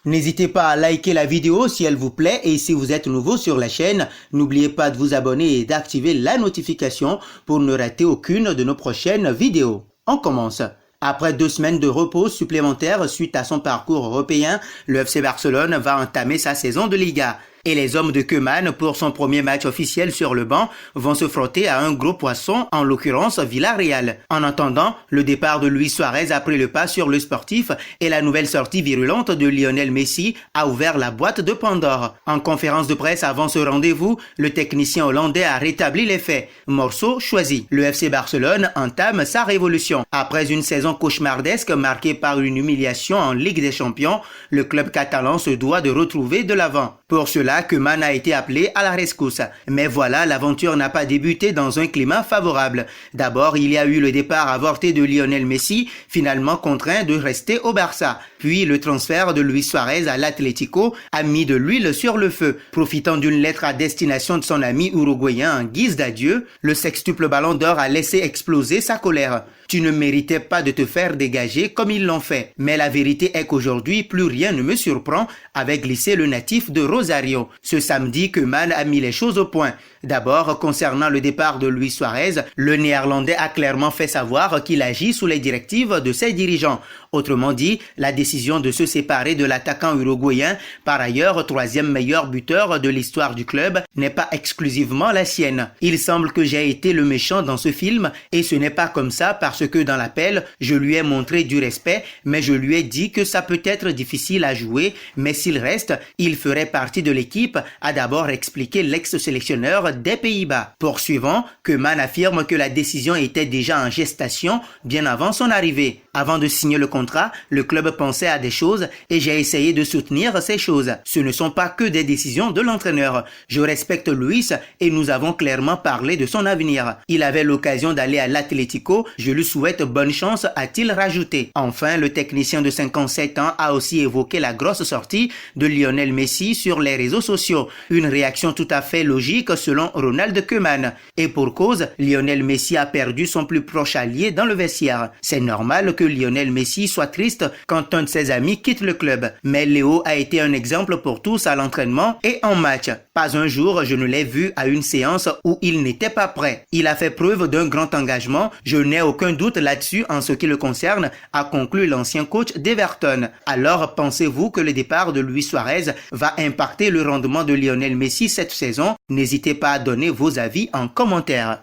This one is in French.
N'hésitez pas à liker la vidéo si elle vous plaît et si vous êtes nouveau sur la chaîne, n'oubliez pas de vous abonner et d'activer la notification pour ne rater aucune de nos prochaines vidéos. On commence. Après 2 semaines de repos supplémentaires suite à son parcours européen, le FC Barcelone va entamer sa saison de Liga. Et les hommes de Koeman, pour son premier match officiel sur le banc, vont se frotter à un gros poisson, en l'occurrence Villarreal. En attendant, le départ de Luis Suarez a pris le pas sur le sportif et la nouvelle sortie virulente de Lionel Messi a ouvert la boîte de Pandore. En conférence de presse avant ce rendez-vous, le technicien hollandais a rétabli les faits. Morceau choisi. Le FC Barcelone entame sa révolution. Après une saison cauchemardesque marquée par une humiliation en Ligue des Champions, le club catalan se doit de retrouver de l'avant. Pour cela, Koeman a été appelé à la rescousse. Mais voilà, l'aventure n'a pas débuté dans un climat favorable. D'abord, il y a eu le départ avorté de Lionel Messi, finalement contraint de rester au Barça. Puis, le transfert de Luis Suarez à l'Atlético a mis de l'huile sur le feu. Profitant d'une lettre à destination de son ami uruguayen en guise d'adieu, le sextuple ballon d'or a laissé exploser sa colère. Tu ne méritais pas de te faire dégager comme ils l'ont fait. Mais la vérité est qu'aujourd'hui, plus rien ne me surprend, avait glissé le natif de Rosario. Ce samedi, Koeman a mis les choses au point. D'abord, concernant le départ de Luis Suarez, le Néerlandais a clairement fait savoir qu'il agit sous les directives de ses dirigeants. Autrement dit, la décision de se séparer de l'attaquant uruguayen, par ailleurs 3e meilleur buteur de l'histoire du club, n'est pas exclusivement la sienne. Il semble que j'ai été le méchant dans ce film et ce n'est pas comme ça parce que dans l'appel, je lui ai montré du respect, mais je lui ai dit que ça peut être difficile à jouer, mais s'il reste, il ferait partie de l'équipe, a d'abord expliqué l'ex-sélectionneur des Pays-Bas. Poursuivant, Koeman affirme que la décision était déjà en gestation bien avant son arrivée. Avant de signer le contrat, le club pensait à des choses et j'ai essayé de soutenir ces choses. Ce ne sont pas que des décisions de l'entraîneur. Je respecte Luis et nous avons clairement parlé de son avenir. Il avait l'occasion d'aller à l'Atlético, je lui souhaite bonne chance, a-t-il rajouté. Enfin, le technicien de 57 ans a aussi évoqué la grosse sortie de Lionel Messi sur les réseaux sociaux. Une réaction tout à fait logique selon Ronald Koeman. Et pour cause, Lionel Messi a perdu son plus proche allié dans le vestiaire. C'est normal que Lionel Messi soit triste quand un de ses amis quitte le club. Mais Léo a été un exemple pour tous à l'entraînement et en match. Pas un jour je ne l'ai vu à une séance où il n'était pas prêt. Il a fait preuve d'un grand engagement. Je n'ai aucun doute là-dessus en ce qui le concerne, a conclu l'ancien coach d'Everton. Alors, pensez-vous que le départ de Luis Suarez va impacter le rendement de Lionel Messi cette saison? N'hésitez pas à donner vos avis en commentaire.